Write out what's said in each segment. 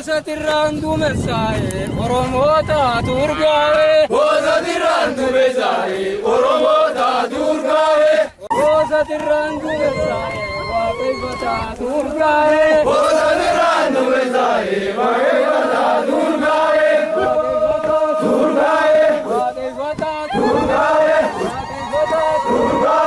Tirandu mesai, Oromota Durgae. Osa tirandu mesai, Oromota Durgae. Osa tirandu mesai, Wakevata Durgae. Osa tirandu mesai, Wakevata Durgae. Durgae, Wakevata Durgae, Wakevata Durgae.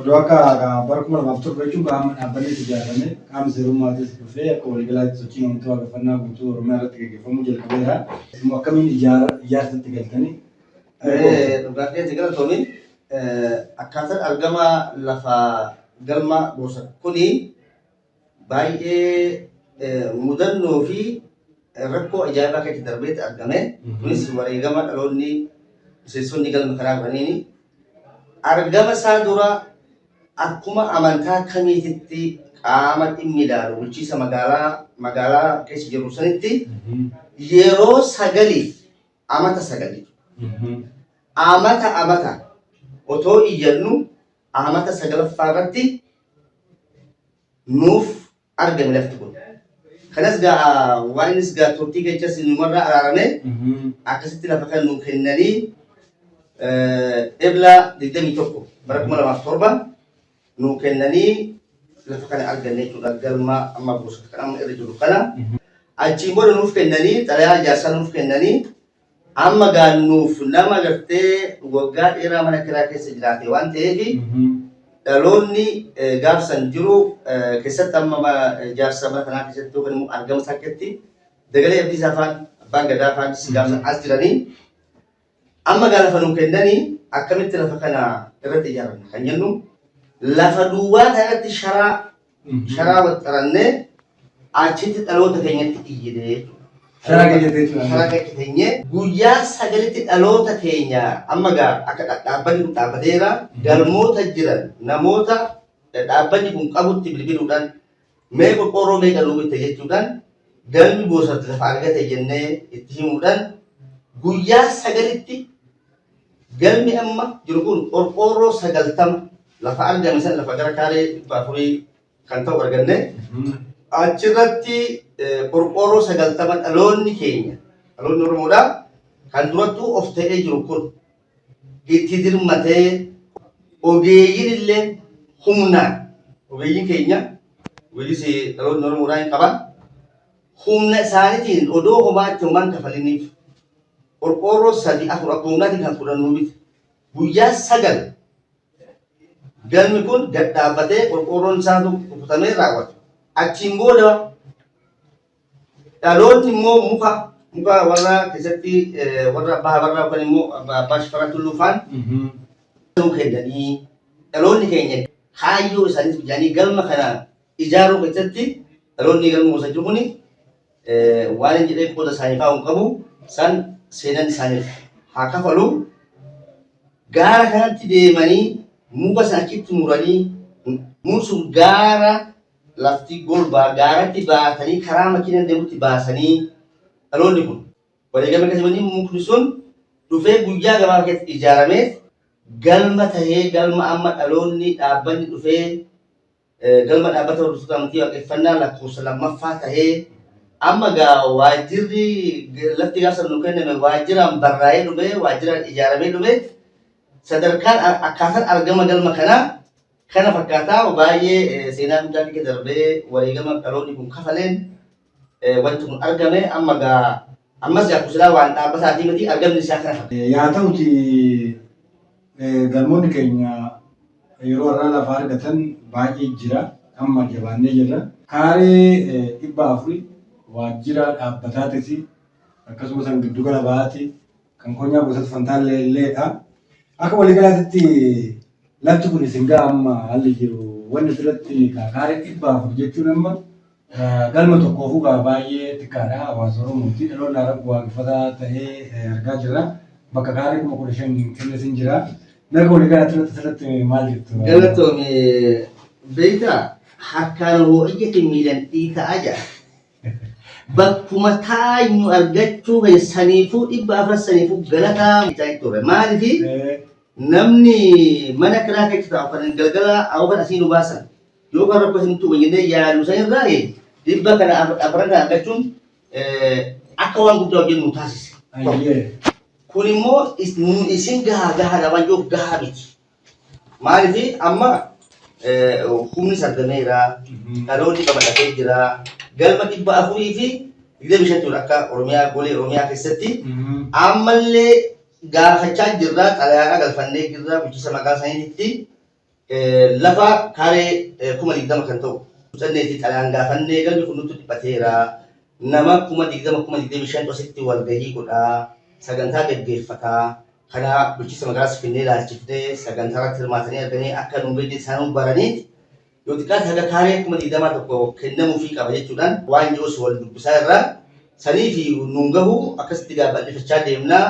Doaka barkuma maftur bechun kam abani tijarane kam serum mati sefe ko legal sochi untuk aga fanna butu rumah rat ke famu jel kabera muakamin ijar tigaltani berarti tigal tomin akatar argama lafa galma bosa kuni baie mudan nofi rakko ijaba ke tarbiyat argame kunis warigama alonni sesuni galma kharab anini argama sadura akkuma amantaa kamiititti qaama dhimmi ilaalu bulchiisa magaalaa keessa jiru sanitti yeroo sagaliif amata sagalii amata otoo iyyannu amata sagalaffaa irratti nuuf argame lafti kun kanas gaa waan innis gaa turtii kechas numarraa araarame akkasitti lafa kan nu kennanii ebla 21 bara 2007 nu kennanii lafa kana arganne jechuudha galma amma buusa kan amma irra jiru kana achiin booda nuuf kennanii xalayaa ijaarsaa nuuf kennanii amma gaannuuf nama gartee waggaa dheeraa mana kiraa keessa jiraate waan ta'eef dhaloonni gaafsan jiru keessatti amma ijaarsa mana kanaa keessatti yookaan immoo argama sakkeetti dagalee abdii afaan abbaan gadaa afaan gaafsan as jiranii amma gaa lafa nuuf kennanii akkamitti lafa kana irratti ijaaranna kan jennu lafa duwwaa kanatti sharaa waxxarannee achitti dhaloota keenyatti iyyidee sharaa keenya guyyaa sagalitti dhaloota keenya amma gaa akka dhaabbanni kun dhaabbateera galmoota jiran namoota dhaabbanni kun qabutti bilbiluudhaan mee qorqoorroo meeqa nuu bitte jechuudhaan galmi boosatti lafa argate jennee itti himuudhaan guyyaa sagalitti galmi amma jiru kun qorqoorroo 90 lafa argame san lafa gara kaaree 400 kan ta'u arganne achirratti qorqoorroo 90 dhaloonni keenya dhaloonni Oromoodhaa kan durattuu of ta'ee jiru kun itti dirmatee ogeeyyiin illee humnaan ogeeyyiin keenya wilis dhaloonni Oromoodhaa hin qaban humna isaaniitiin odoo homaatti homaan kafaliniif qorqoorroo 3 4 akka humnaatiin kan fudhannuu miti guyyaa 9 galmi kun gad dhaabbatee qorqoorroon isaatu kukutamee raawwatu. Achiin booda dhaloonni immoo muka warra keessatti warra baha barraa yookaan immoo abbaa shifarraa tulluufaan nuu kennanii dhaloonni keenya kaayyoo isaaniif ijaanii galma kana ijaaruu keessatti dhaloonni galma gosa jiru kuni waan hin jedhee qooda isaanii fa'aa qabu san seenan isaaniif haa kafalu. Gaara kanatti deemanii muka sana achitti muranii musun gaara lafti golbaa gaaratti baatanii karaa makiinaan deemutti baasanii dhaloonni kun wareegama akkasumatti mukni sun dhufee guyyaa gabaabaa keessatti ijaaramee galma tahee galma amma dhaloonni dhaabbanni dhufee galma dhaabbata hordoftoota amantii waaqeffannaa lakkoofsa 2ffaa tahee amma gaa waajjirri lafti gaafa nu kenname waajjiraan barraa'ee dhufe waajjiraan ijaaramee dhufe sadarkaan akkaataan argama galma kanaa kana fakkaataa baay'ee seenaa guddaa fi darbee wareegama dhaloonni kun kafaleen wanti kun argame amma gaa ammas gaa kusilaa waan dhaabbataatii miti argamni isaa kana fakkaata. Yaa ta'uti galmoonni keenya yeroo warraa lafa argatan baay'ee jira amma jabaannee jirra. Kaaree 400 waajjira dhaabbataatis akkasumas kan giddu gala bahaati kan konyaa gosatti fantaallee illeedha. Akka waliigalaatti lafti kun isin gaa amma haalli jiru wanti asirratti kaaree 400 jechuun amma galma tokkoofu gaa baay'ee xiqqaadha hawaasa Oromooti dhaloonni Arabu waaqeffataa ta'ee argaa jirra bakka kaaree 15,000 kennesin jira. Merga waliigalaatti asirratti maal jettu? Galatoome beektaa harkaan hoo'iyyatiin miilan dhiitaa jira. Bakkuma taa'inyu argachuu saniifuu 400 saniifuu galataa miidhaa ture maaliif namni mana kiraa keessa taa'u kan galgala awwal asiin ubaasan yoo kan rakkoo isin tuba jennee yaadu san irraa dhibba kana afran argachuun akka waan guddaa hojjennu nu taasise. Kun immoo isin gahaa waan yoo gahaa miti. Maaliif amma humni argameera dhaloonni qabatee jira galma 400 fi 25 akka Oromiyaa golee Oromiyaa keessatti ammallee gaafachaa jirra xalayaa galfannee jirra bulchiinsa magaalaa isaaniitti lafa kaaree 20,000 kan ta'u sanneetti xalayaan gaafannee galmi kun nutti dhiphateera nama 20,025 asitti walgahii godha sagantaa gaggeeffataa kana bulchiinsa magaalaa Finfinnee ilaalchifnee sagantaa irratti hirmaatanii arganii akka nu beekne isaan baraniiti yoo xiqqaate haga kaaree 20,000 tokko kennamuufii qaba jechuudhaan waan jiruus wal dubbisaa irraa sanii fi nuun gahu akkasitti gaabbal'ifachaa deemnaa.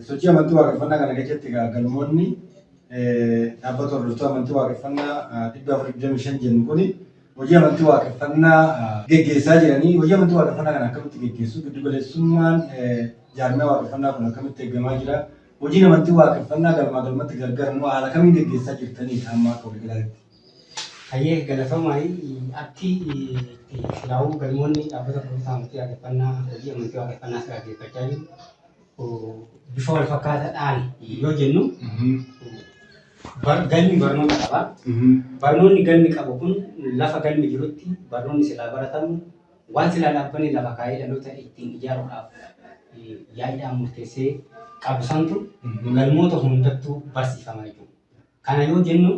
Sochii amantii waaqeffannaa kana keessatti galmoonni dhaabbata hordoftoota amantii waaqeffannaa 425 jennu kuni hojii amantii waaqeffannaa geggeessaa jiranii hojii amantii waaqeffannaa kana akkamitti geggeessu giddu galeessummaan jaarmee waaqeffannaa kun akkamitti eegamaa jira hojiin amantii waaqeffannaa galmaa galmatti gargaaramuu haala kamiin geggeessaa jirtanii amma akka waliigalaatti. Hayyee galatoomaayi atti yaa'u galmoonni dhaabbata hordoftoota amantii waaqeffannaa hojii amantii waaqeffannaa gaggeeffachaa jiru bifa wal fakkaataadhaan yoo jennu galmi barnoota qaba. Barnoonni galmi qabu kun lafa galmi jirutti barnoonni silaa baratamu waan silaa dhaabbanni lafa kaayee dhaloota ittiin ijaaruudhaaf yaadaan murteessee qabu santu galmoota hundattuu barsiifama jechuudha. Kana yoo jennu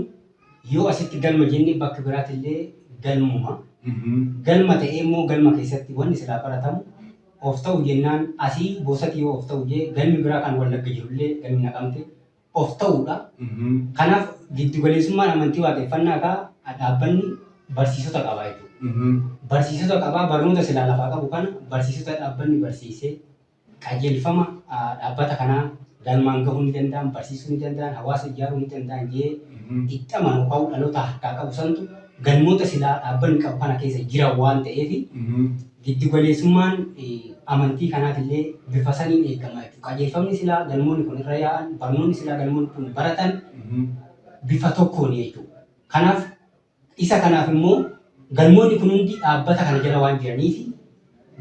yoo asitti galma jennee bakka biraatillee galmuma. Galma ta'ee immoo galma keessatti wanni silaa baratamu of ta'u jennaan asii boosatti yoo of ta'u jee galmi biraa kan Wallagga jirullee galmi Naqamte of ta'uudha. Kanaaf giddugaleessummaan amantii waaqeffannaa dhaabbanni barsiisota qabaa jechuudha. Barsiisota qabaa barnoota silaa lafaa qabu kana barsiisota dhaabbanni barsiisee qajeelfama dhaabbata kanaa galmaan gahuu ni danda'an, barsiisuu ni danda'an, hawaasa ijaaruu ni danda'an jee itti amanu ka'uu dhaloota harkaa qabu santu galmoota silaa dhaabbanni qabu kana keessa jiran waan ta'eef giddugaleessummaan amantii kanaatillee bifa saniin eegama jechuudha. Qajeelfamni silaa galmoonni kun irra yaa'an, barnoonni silaa galmoonni kun baratan bifa tokkoon jechuudha. Kanaaf isa kanaaf immoo galmoonni kun hundi dhaabbata kana jala waan jiraniif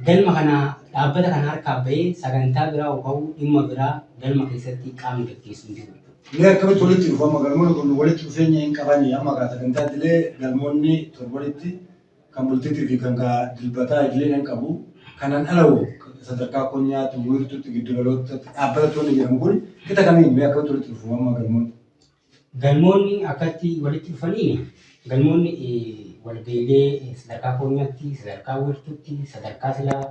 galma kana dhaabbata kana harkaa bahee sagantaa biraa yookaan dhimma biraa galma keessatti qaamni gaggeessu hin jiru. Mee akkamitti walitti dhufama galmoonni kun walitti dhufeenya hin qabani amma gaa sagantaatilee galmoonni torbanitti kan bultiitii fi kan dilbataa illee hin qabu kanan alawu sadarkaa qonyaatti wiirtuutti giddugaloota dhaabbata toonni jedhamu kun kita kamiin mee akkamitti walitti dhufu amma galmoonni? Galmoonni akkatti walitti dhufanii galmoonni walga'iilee sadarkaa qonyaatti, sadarkaa wiirtuutti, sadarkaa silaa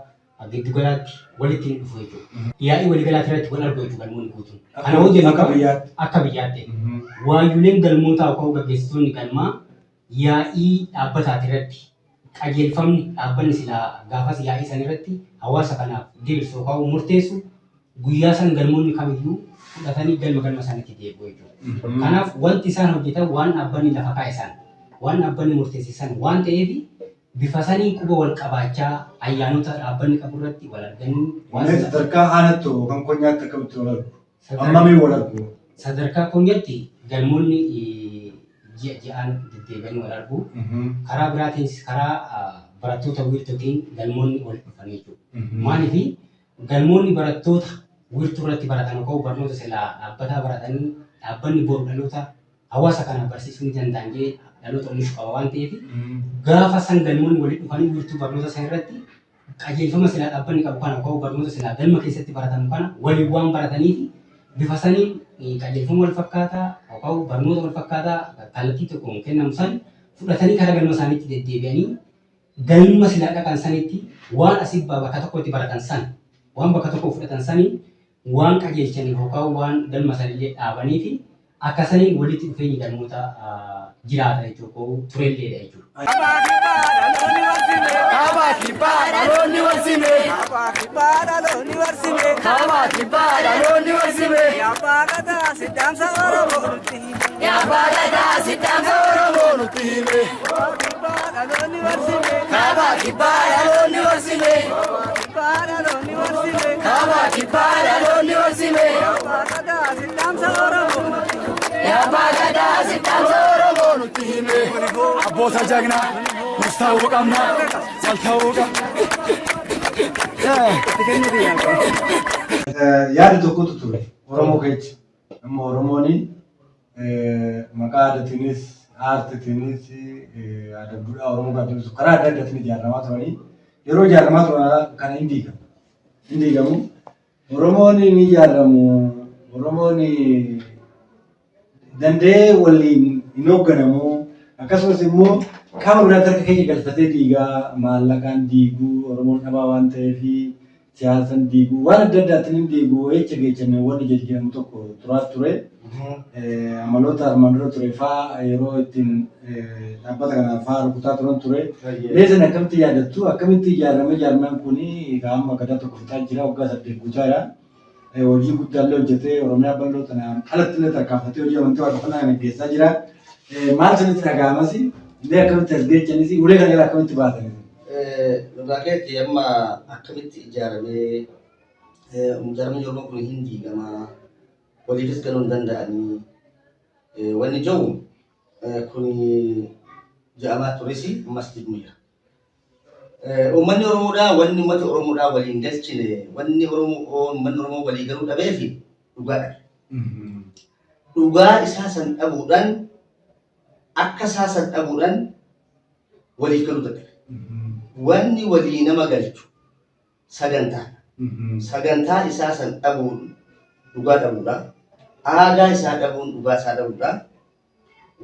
giddugalaatti walitti dhufu jechuudha. Yaa'ii waliigalaatti irratti wal argu jechuudha galmoonni guutuun. Kana hojjennu akka biyyaatti. Waayuuleen galmoota yookaan gaggeessitoonni galmaa yaa'ii dhaabbataati irratti qajeelfamni dhaabbanni silaa gaafas yaa'ii san irratti hawaasa kanaaf diriirsu yookaan murteessu guyyaa san galmoonni kamiyyuu fudhatanii galma sanitti deebi'u jechuudha. Kanaaf wanti isaan hojjetan waan dhaabbanni lafa kaa'e waan dhaabbanni murteessisan waan ta'eef bifa sanii quba wal qabaachaa ayyaanota dhaabbanni qabu irratti wal arganii waan sadarkaa aanatti kan qonyaatti akkamitti wal argu? Ammamii wal argu? Sadarkaa qonyaatti galmoonni ji'aan deddeebi'anii wal argu. Karaa biraatiinis karaa barattoota wiirtuutiin galmoonni wal dhufanii jechuudha. Maaliif galmoonni barattoota wiirtuu irratti baratan yookaan barnoota silaa dhaabbataa baratanii dhaabbanni boru dhaloota hawaasa kana barsiisuu ni danda'an jee dhaloota oomishuu qaba waan ta'eef gaafa san galmoonni walitti dhufanii wiirtuu barnoota san irratti qajeelfama silaa dhaabbanni qabu kana yookaan barnoota silaa galma keessatti baratamu kana waliin waan barataniif bifa saniin qajeelfama wal fakkaataa yookaan barnoota wal fakkaataa kallattii tokkoon kennamu san fudhatanii karaa galma isaaniitti deddeebi'anii galma silaa dhaqan sanitti waan asii bakka tokkotti baratan san waan bakka tokko fudhatan sanii waan qajeelchaniif yookaan waan galma sanillee dhaabaniif akka saniin walitti dhufeenyi galmoota jiraata jechuudha turelleedha jechuudha. Aadaafi Abboota jagnaa mustaa'uu qabna saltaa'uu qabna. Yaada tokkotu ture Oromoo keessa. Amma Oromoon maqaa aadaatiinis aartiitiinis Aadaafi Duudhaa Oromoo gaddisiisu karaa adda addaatiin ijaaramaa turanii yeroo ijaaramaa turan kana hin diigamu. Hin diigamu. Oromoon ni ijaaramu. Oromoon danda'ee waliin hin hoogganamu. Akkasumas immoo qaama biraatti harka keenya galfatee diigaa maallaqaan diiguu Oromoon dhabaa waan ta'eef siyaasan diiguu waan adda addaatiin hin diiguu jecha geechanne wanni jedhamu tokko turaa ture. Amaloota armaan dura ture fa'aa yeroo ittiin dhaabbata kanaaf fa'aa rukutaa turan ture. Leesan akkamitti yaadattu akkamitti ijaaramaan kuni amma gadaa tokko fixaa jira waggaa 8 guutaa jira. Hojii guddaallee hojjetee Oromiyaa bal'oo tanaan alatti illee tarkaanfatee hojii amantii waaqeffannaa kana geessaa jira. Maal sanitti dhaga'amas illee akkamitti as geechanis ulee kana irraa akkamitti baatanis? Dhugaakeetti amma akkamitti ijaaramee Oromoo kun hin diigama waliifis galuu hin danda'anii wanni jiru kun ja'amaa turis ammas diigmu jira. Uummanni Oromoodhaa wanni uummata Oromoodhaa waliin galchine wanni uummanni Oromoo walii galuu dhabeefi dhugaadha. dhugaa isaa san dhabuudhaan akka isaa san dhabuudhaan waliif galuu dadhabe. Wanni walii nama galchu sagantaa isaa san dhabuun dhugaa dhabuudha. Aadaa isaa dhabuun dhugaa isaa dhabuudha.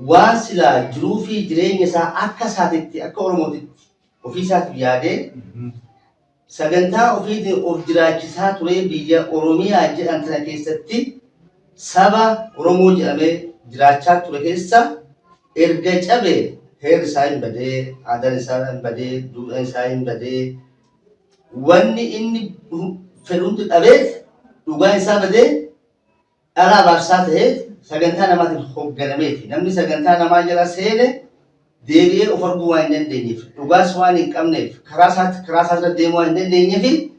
Waan silaa jiruu fi jireenya isaa akka isaatitti akka Oromootitti ofii isaatiif yaadee sagantaa ofiitiin of jiraachisaa ture biyya Oromiyaa jedhan tana keessatti saba Oromoo jedhamee jiraachaa ture keessa erga cabee heerri isaa hin badee, aadaan isaa hin badee, duudhaan isaa hin badee, wanni inni fedhuutti dhabeet dhugaan isaa badee dhala abaarsaa ta'eet sagantaa namaatiin hoogganameeti. Namni sagantaa namaa jala seene deebi'ee of arguu waan hin dandeenyeef, dhugaas waan hin qabneef, karaa isaatti deemuu waan hin dandeenyeef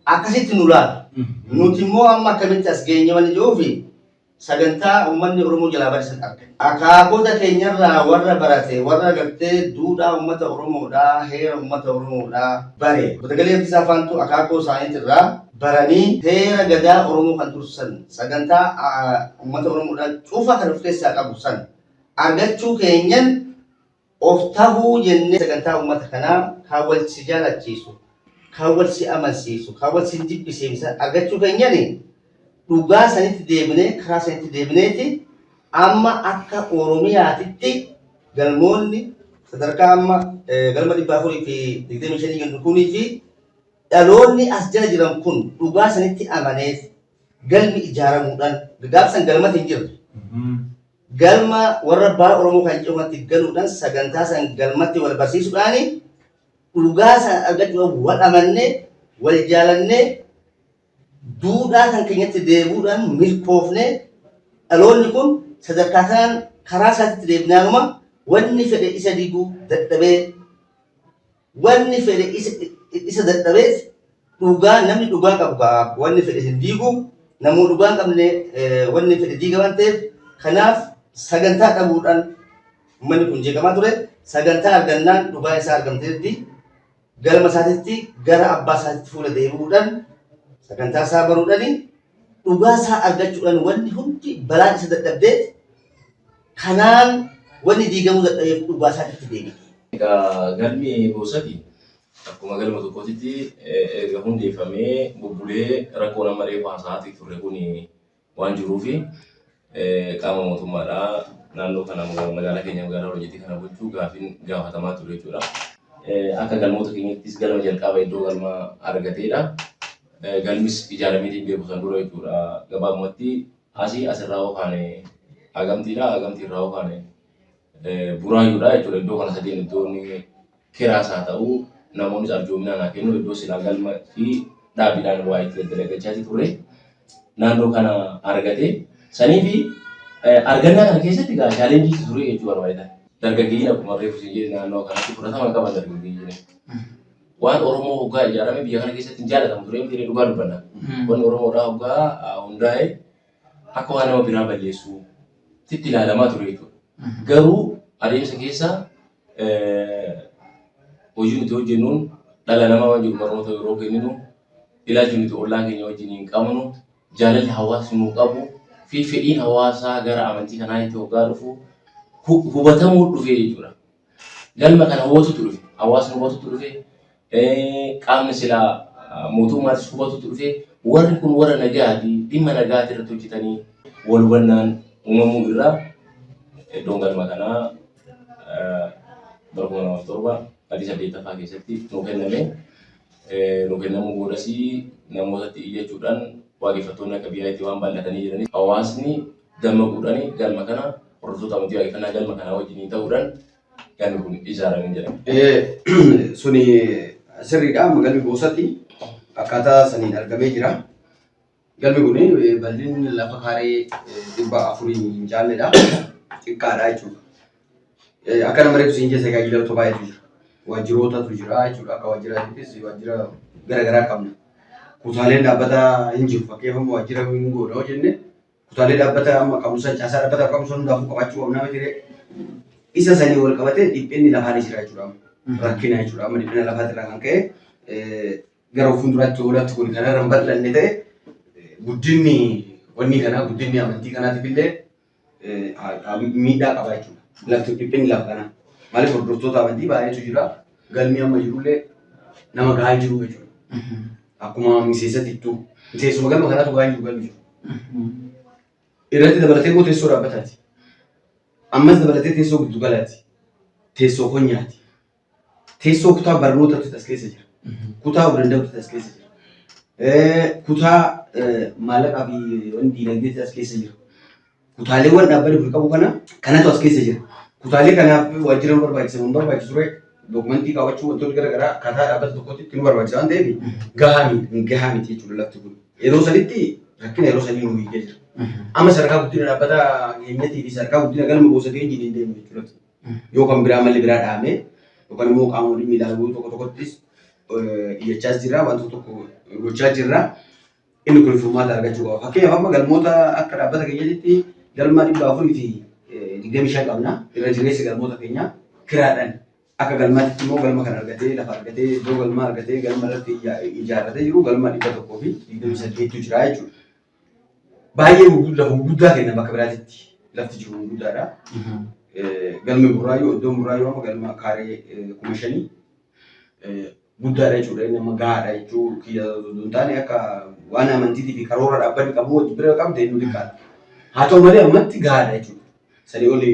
akkasitti nu laala. Nuti immoo amma akkamitti as geenye waan jiruufi sagantaa uummanni Oromoo jalaa barisan argina. Akaakota keenyarraa warra barate, warra gartee duudhaa uummata Oromoodhaa, heera uummata Oromoodhaa bare. Sagalee Abdiisaa Faantuu akaakoo isaaniitirraa baranii heera gadaa Oromoo kan tursan sagantaa uummata Oromoodhaa cufa kan of keessaa qabu san argachuu keenyan of tahuu jennee sagantaa uummata kanaa kan wal si jaalachiisu, kan wal si amansiisu, kan wal si jibbisiisu argachuu keenyani dhugaa sanitti deebinee karaa sanitti deebineeti amma akka Oromiyaatitti galmoonni sadarkaa amma galma 425 gandu kunii fi dhaloonni as jala jiran kun dhugaa sanitti amaneet galmi ijaaramuudhaan gaafsan galmatti hin jirre. Galma warra abbaa Oromoo kan cimatti galuudhaan sagantaa san galmatti wal barsiisuudhaan dhugaa san argachuudhaan wal amannee wal jaalannee duudhaa kan keenyatti deebuudhaan milkoofnee dhaloonni kun sadarkaa kanaan karaa isaatti deebinaanuma wanni fedhe isa diiguu dadhabee wanni fedhe isa dadhabee dhugaa namni dhugaa qabu wanni fedhe hin diigu namuu dhugaa qabne wanni fedhe diiga waan ta'eef kanaaf sagantaa dhabuudhaan manni kun jeeqamaa ture. Sagantaa argannaan dhugaa isaa argamteetti galma isaatitti gara abbaa isaatitti fuula deebi'uudhaan sagantaa isaa baruudhaan dhugaa isaa argachuudhaan wanni hundi balaan isa dadhabdeet kanaan wanni diigamuu dadhabeef dhugaa isaatitti deebi'e. Galmi goosati akkuma galma tokkotti erga hundeeffamee bubbulee rakkoo nama reefaa sa'aatii turre kun waan jiruufi qaama mootummaadhaa naannoo kana magaalaa keenya magaalaa hojjetii kana gochuu gaafatamaa ture jechuudha. Akka galmoota keenyattis galma jalqaba iddoo galma argateedha. Galmis ijaarameetiin beeku san dura jechuudha. Gabaabumatti asii asirraa hookaane agamtiidha. Agamtiirraa hookaane buraayyuudha jechuudha. Iddoo kana sadeen iddoon kiraas haa ta'u namoonnis arjoominaan haa kennu iddoo silaa galma fi dhaabbiidhaan waa itti dalagachaa ture. Naannoo kana argate sanii fi argannaa kana keessatti chaalenjii ture jechuudha barbaada. Dargaggeeyyiin akkuma reefu siin jedhe naannoo kanatti fudhatama qaban dargaggeeyyiin. Waan Oromoo hoggaa ijaarame biyya kana keessatti hin jaalatamu ture miti dhugaa dubbanna. Wanni Oromoodhaa hoggaa hundaa'e akka waan nama biraa balleessu itti ilaalamaa ture jechuudha. Garuu adeemsa keessa hojii nuti hojjennuun dhala namaa waan jiru barnoota yeroo kenninu ilaalchi nuti ollaa keenya wajjin hin qabnu jaalalli hawaasni nu qabu fi fedhiin hawaasaa gara amantii kanaa itti hoggaa dhufu hubatamuu dhufee jechuudha. Galma kana hubatutu dhufe hawaasni hubatutu dhufe qaamni silaa mootummaatis hubatutu dhufe warri kun warra nagaa fi dhimma nagaati irratti hojjetanii wal hubannaan uumamuu irraa iddoon galma kanaa bara 2007 Addis Ababa keessatti nuu kenname. Nuu kennamuu boodas namootatti iyyachuudhaan waaqeffattoonni akka biyyaatti waan bal'atanii jiranii hawaasni gammaquudhaan galma kana hordoftoota amantii waaqeffannaa galma kanaa wajjin ta'uudhaan galmi kun ijaaramee jedhama. Suni sirriidha. Galmi goosatti akkaataa saniin argamee jira. Galmi kun bal'inni lafa kaaree 400 hin jaalledha. Xiqqaadha jechuudha. Akka nama reefu siin jessa tajaajiloota baay'eetu jira. Waajjirootatu jira jechuudha. Akka waajjiraattis waajjira garaagaraa qabna. Kutaaleen dhaabbataa hin jiru. Fakkeeffama waajjira hin goonaa jenne kutaalee dhaabbata amma qabusan caasaa dhaabbata qabusan hundaafuu qabaachuu qabna miti. Isa sanii wal qabatee dhiphinni lafaa ni jira jechuudha. Rakkina jechuudha. Amma dhiphina lafaatirraa kan ka'e gara fuulduraatti oolatti kun kanarra hin bal'anne ta'e guddinni wanni kanaa guddinni amantii kanaatiif illee miidhaa qaba jechuudha. Lafti dhiphinni lafa kanaa. Maaliif hordoftoota amantii baay'eetu jira. Galmi amma jirullee nama gahaa jiru jechuudha. Akkuma miseensatittuu miseensuma galma kanaatu gahaa jiru galmi jiru. Irratti dabalatee immoo teessoo dhaabbataati. Ammas dabalatee teessoo giddu galaati. Teessoo konyaati. Teessoo kutaa barnootaatu as keessa jira. Kutaa of danda'utu as keessa jira. Kutaa maallaqaa fi wanti diinagdeetu as keessa jira. Kutaalee waan dhaabbatni kun qabu kanatu as keessa jira. Kutaalee kanaaf waajjira nu barbaachisa nu barbaachisu ture dokumentii kaawwachuu wantoonni garaagaraa akkaataa dhaabbata tokkotti nu barbaachisa waan ta'eef gahaa miti jechuudha lafti kun. Yeroo sanitti rakkina yeroo sanii nu hiikee jira. Amma sadarkaa guddina dhaabbata keenyatii fi sadarkaa guddina galma gosa keenya hin deemu jechuudha. Yookaan biraa malli biraa dhahamee yookaan immoo qaamolee miidhaguu tokko tokkottis iyyachaas jira wantoota tokko gochaa jirra. Inni kun furmaata argachuu qaba. Fakkeenyaaf amma galmoota akka dhaabbata keenyatti galma 425 qabna. Irra jireessa galmoota keenya kiraadhaan akka galmaatti immoo galma kan argatee lafa argatee iddoo galma argatee galma irratti ijaarratee jiru galma 128 jira jechuudha. Baay'ee lafa guddaa kenna bakka biraatitti lafti jiru guddaadha. Galmi burraayyuu iddoon burraayyuu amma galma kaaree 5,000 guddaadha jechuudha. Inni amma gahaadha jechuu kiyya hin taane akka waan amantiitii fi karoora dhaabbanni qabu wajji bira qabde inni xiqqaadha. Haa ta'u malee ammatti gahaadha jechuudha. Sadii oli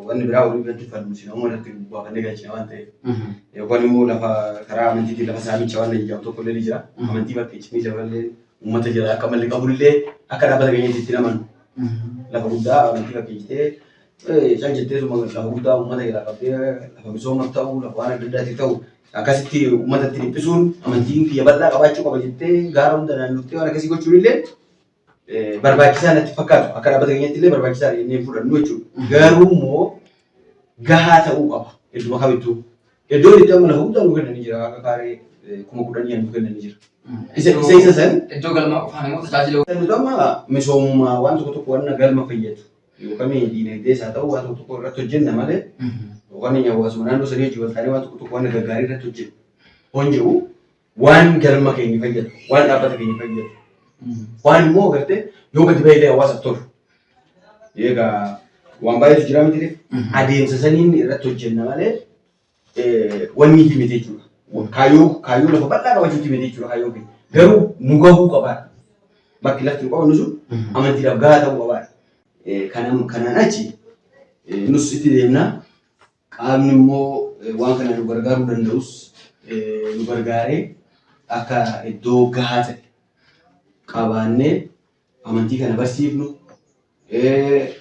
wanni biraa olii biratti falmuusina amma irratti buufannee galchina waan ta'eef. Yookaan immoo lafa karaa amantiitii lafa saamicha waan ijaaru tokko illee ni jira. Amantii bakka iccitii jaballee uummata jira akka malli qabullee akka dhaabbata keenyatti itti namanu. Lafa guddaa amantii bakka ijjitee isaan jettee lafa guddaa uummata jira qabdee lafa misooma ta'uu lafa waan adda addaati ta'u akkasitti uummatatti dhiphisuun amantiin kiyya bal'aa qabaachuu qaba jettee gaara hunda naannottee waan akkasii gochuun illee barbaachisaa natti fakkaatu akka dhaabbata keenyatti illee barbaachisaa jennee fudhannu jechuudha. Garuu immoo gahaa ta'uu qaba idduma kamittuu. Iddoon itti amma lafa guddaa nu kennanii jira akka kaaree 10,000 nu kennanii jira. Isa san iddoo galmaa qofaan immoo tajaajila. Nuti amma misooma waan tokko tokko waan galma fayyadu yookaan diinagdees haa ta'u waan tokko tokko irratti hojjenna malee yookaan hawaasuma naannoo sadii hojii waltaanee waan tokko tokko waan gaggaarii irratti hojjennu. Hoon jedhu waan galma keenya fayyadu waan dhaabbata keenya fayyadu. Waan immoo agartee yoo gadi baay'ee hawaasaaf tolu. Egaa waan baay'eetu jira miti adeemsa saniin irratti hojjenna malee wanni himite jechuudha. Kaayyoo lafa bal'aa qabachuutti himite jechuudha kaayyoo keenya. Garuu nu gahuu qabaadha. Bakki lafti nu qabannu sun amantiidhaaf gahaa ta'uu qabaadha. Kanaan achi nus itti deemna. Qaamni immoo waan kana nu gargaaruu danda'us nu gargaaree akka iddoo gahaa ta'e qabaannee amantii kana barsiifnu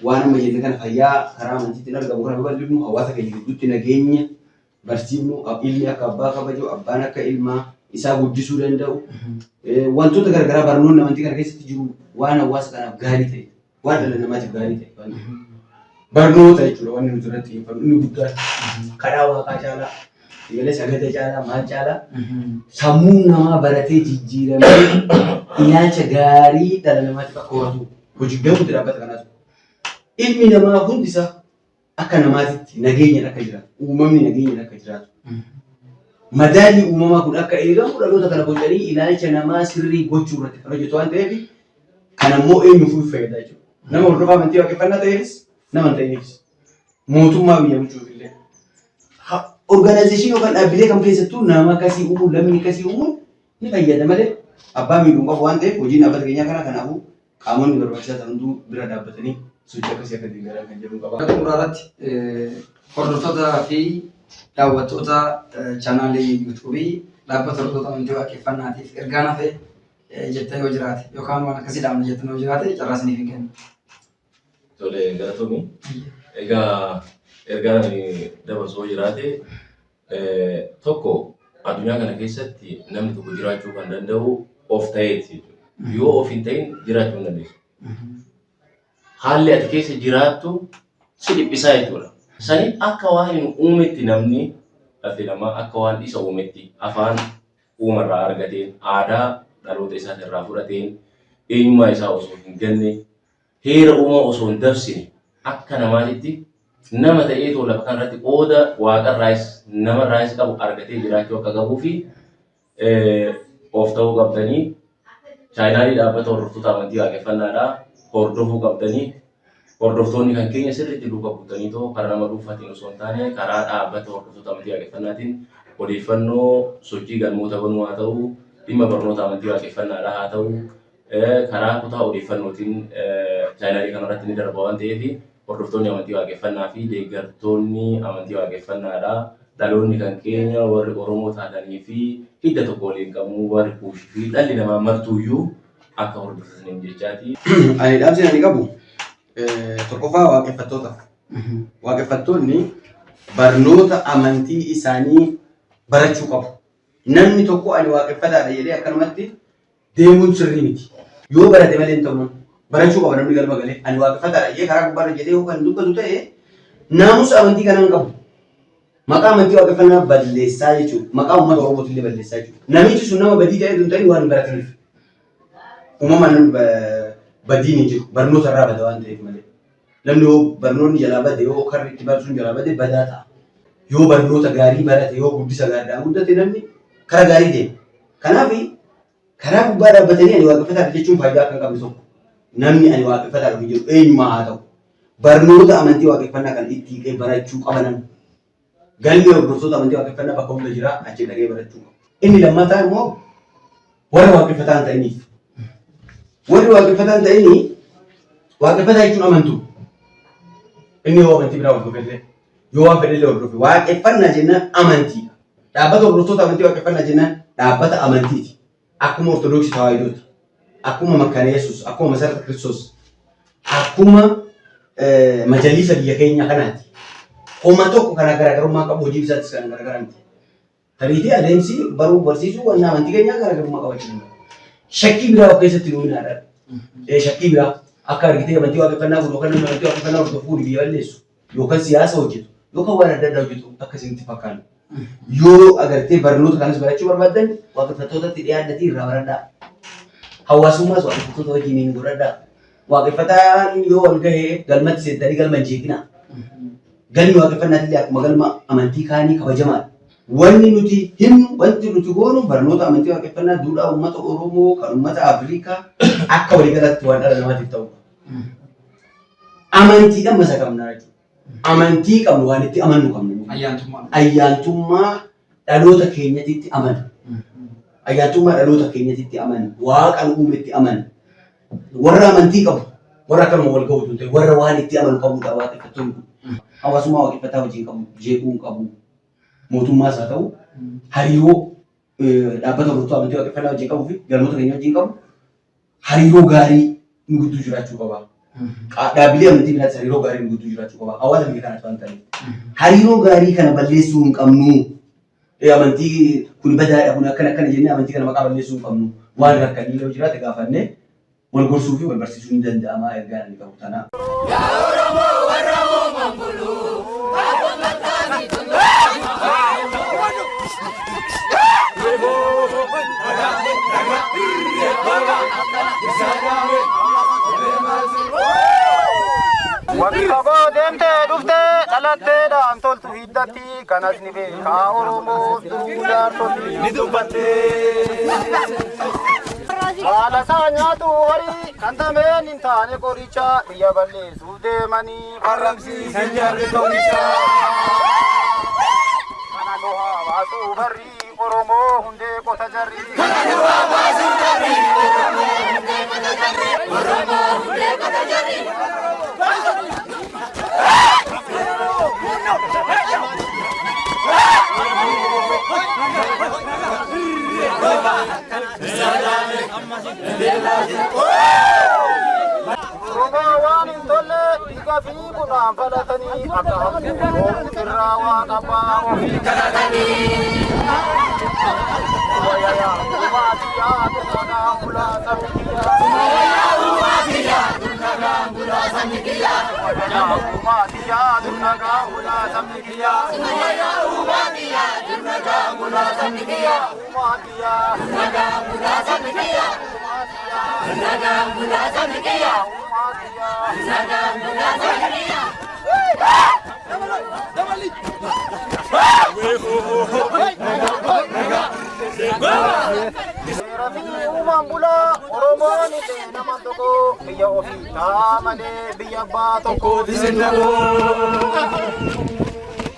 waan amma jenne kana fayyaa karaa amantiitiin argamu kana babal'ifnu hawaasa keenya gidduutti nageenya barsiifnu ilmi akka abbaa kabaju abbaan akka ilmaa isaa guddisuu danda'u wantoota garaagaraa barnoonni amantii kana keessatti jiru waan hawaasa kanaaf gaarii ta'e waan dhala namaatiif gaarii ta'e barnoota jechuudha wanni nuti irratti xiyyeeffannu inni guddaa karaa waaqaa caalaa Ibadah sagada caalaa maal caalaa sammuu namaa baratee jijjiiramee ilaalcha gaarii dhala namaatiif akka horatu hojii gahuutti dhaabbata kanaatu. Ilmi namaa hundisaa akka namaatitti nageenyaan akka jiraatu uumamni nageenyaan akka jiraatu. Madaalli uumamaa kun akka eegamu dhaloota kana bocanii ilaalcha namaa sirrii gochuu irratti kan hojjetu waan ta'eef kan ammoo eenyuuf fayyada jechuudha. Nama hordofaa amantii waaqeffannaa ta'eefis nama hin ta'iniifis mootummaa biyya bulchuuf illee. Organization yookaan dhaabbilee kam keessattuu nama akkasii uumuun lamni akkasii uumuun ni fayyada malee abbaa miidhuun qabu waan ta'eef hojiin dhaabbata keenyaa kana kanaafuu qaamonni barbaachisaa ta'antu bira dhaabbatanii sochii akkasii akka deeggaran kan jedhu qaba. Xumuraarratti hordoftoota fi daawwattoota chaanaalii yuutuubii dhaabbata hordoftoota amantii waaqeffannaatiif ergaa nafe jettee yoo jiraate yookaan waan akkasii dhaabna jettee yoo jiraate carraa isiniif hin kennu. Tole galatoomii. Egaa ergaa dabarsoo jiraate tokko addunyaa kana keessatti namni tokko jiraachuu kan danda'u of ta'eeti. Yoo of hin ta'in jiraachuu hin dandeessu. Haalli ati keessa jiraattu si dhiphisaa jechuudha. Sani akka waan hin uumetti namni dhalli namaa akka waan isa uumetti afaan uumarraa argateen aadaa dhaloota isaa irraa fudhateen eenyummaa isaa osoo hin ganne heera uumaa osoo hin dabsine akka namaatitti nama ta'ee too lafa kanarratti qooda waaqarraayis namarraayis qabu argatee jiraachuu akka qabuu fi of ta'uu qabdanii chaayinaalii dhaabbata hordoftoota amantii waaqeffannaadhaa hordofuu qabdanii hordoftoonni kan keenya sirriitti duuba buutanii too karaa nama dhuunfaatiin osoo hin taane karaa dhaabbata hordoftoota amantii waaqeffannaatiin odeeffannoo sochii galmoota banuu haa ta'u dhimma barnoota amantii waaqeffannaadhaa haa ta'u karaa kutaa odeeffannootiin chaanaalii kanarratti ni darba waan ta'eef hordoftoonni amantii waaqeffannaa fi deeggartoonni amantii waaqeffannaadhaa dhaloonni kan keenya warri Oromoo taatanii fi hidda tokko waliin qabu warri kuushii fi dhalli namaa martuuyyuu akka hordofan jechaati. Ani dhaamsi ani qabu tokkoffaa waaqeffattoota. Waaqeffattoonni barnoota amantii isaanii barachuu qabu. Namni tokko ani waaqeffataadha jedhee akkanumatti deemuun sirrii miti. Yoo barate malee hin ta'u barachuu qaba namni galma galee ani waaqeffataadha jedhee karaa gubbaarra jedhee kan dubbatu ta'e naamusa amantii kanaa hin qabu. Maqaa amantii waaqeffannaa balleessaa jechuudha. Maqaa uummata Oromootii illee balleessaa jechuudha. Namichi sun nama badii ta'ee hin ta'in waan hin barataniif. Uumamaan badiin hin jiru. Barnoota irraa bada waan ta'eef malee. Namni yoo barnoonni jalaa bade yoo karri itti barsuun jalaa bade badaa ta'a. Yoo barnoota gaarii barate yoo guddisa gaariidhaan guddate namni karaa gaarii deema. Kanaaf karaa gubbaa dhaabbatanii ani waaqeffataadha jechuun faayidaa akka hin qabne tokko. Namni ani waaqeffataadha jedhu eenyumaa haa ta'u. Barnoota amantii waaqeffannaa kan itti barachuu qaban. Galmi hordoftoota amantii waaqeffannaa bakka hunda jira achi dhaqee barachuu qaba. Inni lammataa immoo warra waaqeffataa hin ta'iniif. Warri waaqeffataa hin ta'inii waaqeffataa jechuun amantuu. Inni yoo amantii biraa hordofellee yoo waan fedhellee hordofe waaqeffannaa jennaan amantiidha. Dhaabbata hordoftoota amantii waaqeffannaa jennaan dhaabbata amantiiti. Akkuma Ortodoksii Tawaahidooti. Akkuma Makkaana Yesuus, akkuma Masarata Kiristoos, akkuma majalisa biyya keenya kanaati. Homa tokko kana garaagarummaa qabu hojii isaattis kan garaagarante. Tariitii adeemsi baruu barsiisuu waan amantii keenyaa garaagarummaa qabaachuu danda'a. Shakkii biraa of keessatti nuyi naadha. Shakkii biraa akka argitee amantii waaqeffannaa godhu yookaan namni amantii waaqeffannaa hordofuu biyya balleessu yookaan siyaasa hojjetu yookaan waan adda addaa hojjetu akkasitti fakkaatu. Yoo agartee barnoota kanas barachuu barbaadan waaqeffattootatti dhiyaadhatii irraa baradhaa. Hawaasummaas waaqeffattoota wajjin hin godhadhaa. Waaqeffataan yoo wal gahee galmatti seentanii galma hin jeeqinaa. Galmi waaqeffannaatillee akkuma galma amantii kaanii kabajamaadha. Wanni nuti himnu wanti nuti goonu barnoota amantii waaqeffannaa duudhaa uummata Oromoo kan uummata Afrikaa akka waliigalaatti waan dhala namaatiif ta'udha. Amantiidhaan masa qabna jechuudha. Amantii qabnu waan itti amannu qabnu. Ayyaantummaa dhaloota keenyatti amanu. Ayyaantummaa dhaloota keenyatti amanu. Waaqan uumetti amanu. Warra amantii qabu warra akkanuma wal ga'u ta'e warra waan itti amanu qabudha waaqeffattoonni. Hawaasummaa waaqeffataa wajjin qabu, jeequu hin qabu, mootummaas haa ta'u, hariiroo dhaabbata hordoftoota amantii waaqeffannaa wajjin qabuu fi galmoota keenya wajjin qabu, hariiroo gaarii nu gidduu jiraachuu qaba. Dhaabbilee amantii biraattis hariiroo gaarii nu gidduu jiraachuu qaba. Hawaasa biyya kanaas waan ta'eef. Hariiroo gaarii kana balleessuu hin qabnu. Amantii kun badaadha kun akkana jennee amantii kana maqaa balleessuu hin qabnu. Waan rakkannee yoo jiraate gaafannee wal gorsuu fi wal barsiisuu ni danda'ama ergaan inni qabu tanaa. Wakaboo deemtee dhuftee dhalattee dhaan toltu hiddatti kanas ni beekaa Oromoo duudhaan tolti ni dubbattee. Haala isaa nyaatu horii kan tameen hin taane qoricha biyya balleessuu deemanii farramsiisan jarri qoricha. Kana lohaa baasuu barri Oromoo hundee qota jarri. Kana lohaa baasuu barri Oromoo hundee qota jarri. Oromoo hundee qota jarri. Waan hin tolle dhiiga fi bunaan falatanii akka hamtuu irraa waan abbaa ofii kadhatanii. Wayayaa umaatiyaa durnagaa mulaasa mikiyaa. Wayayaa umaatiyaa durnagaa mulaasa mikiyaa. Wayayaa umaatiyaa durnagaa mulaasa mikiyaa. Wayayaa umaatiyaa durnagaa mulaasa mikiyaa. Umaatiyaa durnagaa mulaasa mikiyaa. Durnagaa mulaasa mikiyaa. Durnagaa mulaasa mikiyaa. Rafi uumam bulaa Oromoon nama tokko biyya ofii ta'a malee biyya abbaa tokkootis hin ta'u.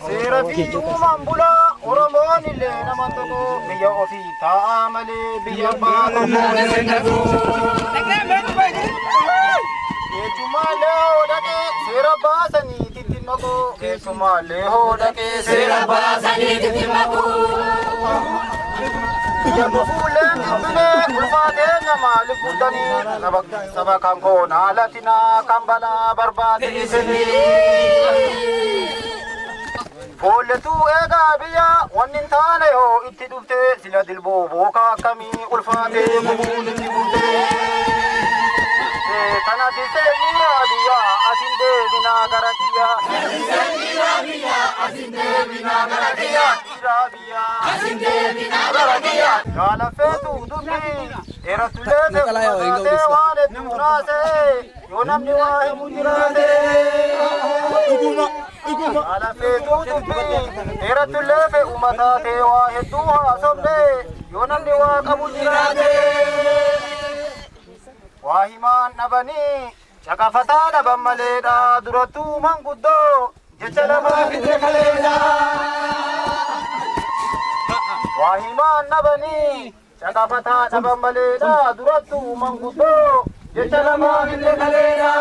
Seera fi uumaan bulaa Oromoon illee nama tokko biyya ofii ta'a malee biyya abbaa tokkootis hin ta'u. Keessumaalee hoodhaqee seera baasanii tittimaqoo. Keessumaalee hoodhaqee seera baasanii tittimaqoo. Yabbo fuuleen dhibbilee ulfaatee namaaliif guddanii saba kan koonaa latinaa kan balaa barbaadisanii. Foolletuu eegaa biyya wanni hin taane yoo itti dhufte sila dilboo bookaa akkamii ulfaatee gubuun itti buutee. Kana tisee miiraa biyyaa asin deebinaa gara kiyyaa. Asin deebinaa gara kiyyaa. Asin deebinaa gara kiyyaa. Jaalafeetu dubbii dheeratullee teekulaatee waan hedduu muraasee yoo namni waa himu jiraatee. Jaalafeetu dubbii dheeratullee fe'uma taatee waa hedduu haasofnee yoo namni waa qabu jiraatee. Waa himaan dhabanii caqafataa dhaban maleedha durattuu manguddoo jecha lamaa fide kaleedha. Waa himaan dhabanii caqafataa dhaban maleedha durattuu manguddoo jecha lamaa fide kaleedha.